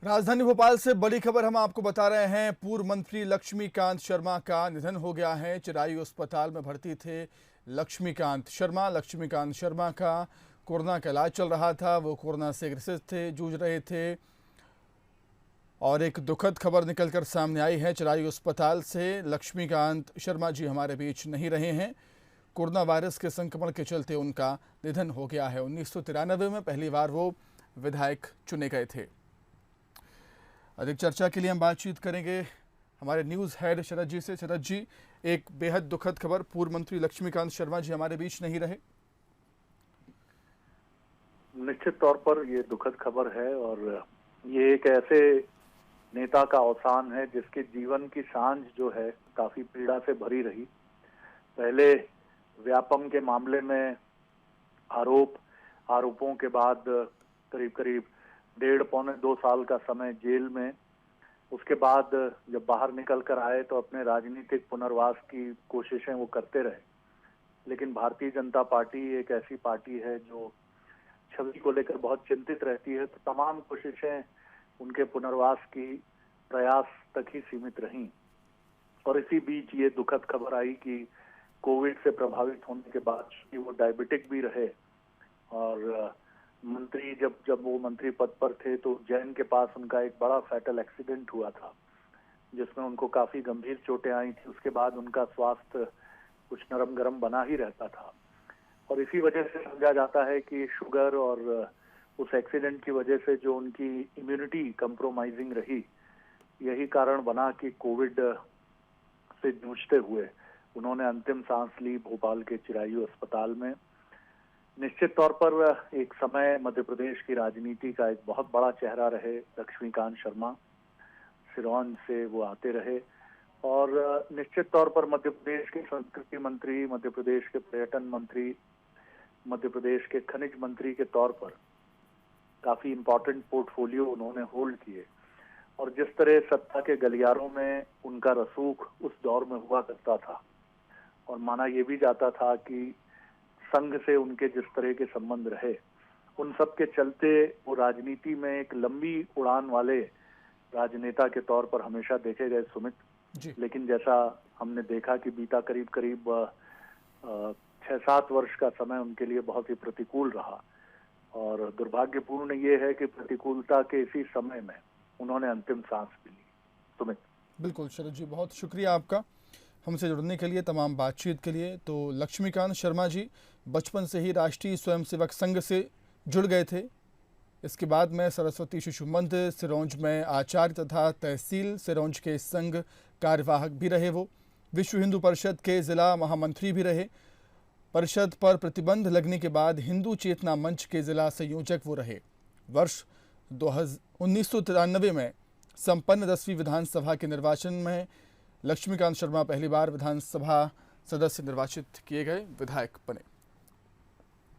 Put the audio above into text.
राजधानी भोपाल से बड़ी खबर हम आपको बता रहे हैं। पूर्व मंत्री लक्ष्मीकांत शर्मा का निधन हो गया है। चिरायु अस्पताल में भर्ती थे लक्ष्मीकांत शर्मा का कोरोना का इलाज चल रहा था। वो कोरोना से ग्रसित थे, जूझ रहे थे और एक दुखद खबर निकलकर सामने आई है। चिरायु अस्पताल से लक्ष्मीकांत शर्मा जी हमारे बीच नहीं रहे हैं। कोरोना वायरस के संक्रमण के चलते उनका निधन हो गया है। 1993 में पहली बार वो विधायक चुने गए थे। अधिक चर्चा के लिए हम बातचीत करेंगे हमारे न्यूज़ हेड शरद जी से। शरद जी, एक बेहद दुखद खबर, पूर्व मंत्री लक्ष्मीकांत शर्मा जी हमारे बीच नहीं रहे। निश्चित तौर पर ये दुखद खबर है और ये एक ऐसे नेता का अवसान है जिसके जीवन की सांझ जो है काफी पीड़ा से भरी रही। पहले व्यापम के मामले में आरोपों के बाद करीब करीब 1.5-2 साल का समय जेल में। उसके बाद जब बाहर निकल कर आए तो अपने राजनीतिक पुनर्वास की कोशिशें वो करते रहे, लेकिन भारतीय जनता पार्टी एक ऐसी पार्टी है जो छवि को लेकर बहुत चिंतित रहती है, तो तमाम कोशिशें उनके पुनर्वास की प्रयास तक ही सीमित रहीं। और इसी बीच ये दुखद खबर आई कि कोविड से प्रभावित होने के बाद कि वो डायबिटिक भी रहे और मंत्री जब वो मंत्री पद पर थे तो उज्जैन के पास उनका एक बड़ा फैटल एक्सीडेंट हुआ था जिसमें उनको काफी गंभीर चोटें आई थी। उसके बाद उनका स्वास्थ्य कुछ नरम गरम बना ही रहता था और इसी वजह से समझा जाता है कि शुगर और उस एक्सीडेंट की वजह से जो उनकी इम्यूनिटी कंप्रोमाइजिंग रही, यही कारण बना कि कोविड से जूझते हुए उन्होंने अंतिम सांस ली भोपाल के चिरायु अस्पताल में। निश्चित तौर पर एक समय मध्य प्रदेश की राजनीति का एक बहुत बड़ा चेहरा रहे लक्ष्मीकांत शर्मा। सिरोंज से वो आते रहे और निश्चित तौर पर मध्य प्रदेश के संस्कृति मंत्री, मध्य प्रदेश के पर्यटन मंत्री, मध्य प्रदेश के खनिज मंत्री के तौर पर काफी इम्पोर्टेंट पोर्टफोलियो उन्होंने होल्ड किए। और जिस तरह सत्ता के गलियारों में उनका रसूख उस दौर में हुआ करता था और माना यह भी जाता था कि संघ से उनके जिस तरह के संबंध रहे, उन सब के चलते वो राजनीति में एक लंबी उड़ान वाले राजनेता के तौर पर हमेशा देखे गए सुमित जी। लेकिन जैसा हमने देखा कि बीता करीब करीब 6-7 वर्ष का समय उनके लिए बहुत ही प्रतिकूल रहा और दुर्भाग्यपूर्ण ये है कि प्रतिकूलता के इसी समय में उन्होंने अंतिम सांस भी ली। सुमित। बिल्कुल शरद जी, बहुत शुक्रिया आपका हमसे जुड़ने के लिए, तमाम बातचीत के लिए। तो लक्ष्मीकांत शर्मा जी बचपन से ही राष्ट्रीय स्वयंसेवक संघ से जुड़ गए थे। इसके बाद में सरस्वती शिशु मंदिर सिरोंज में आचार्य तथा तहसील सिरोंज के संघ कार्यवाहक भी रहे। वो विश्व हिंदू परिषद के जिला महामंत्री भी रहे। परिषद पर प्रतिबंध लगने के बाद हिंदू चेतना मंच के जिला संयोजक वो रहे। वर्ष 1993 में संपन्न 10वीं विधानसभा के निर्वाचन में लक्ष्मीकांत शर्मा पहली बार विधानसभा सदस्य निर्वाचित किए गए, विधायक बने।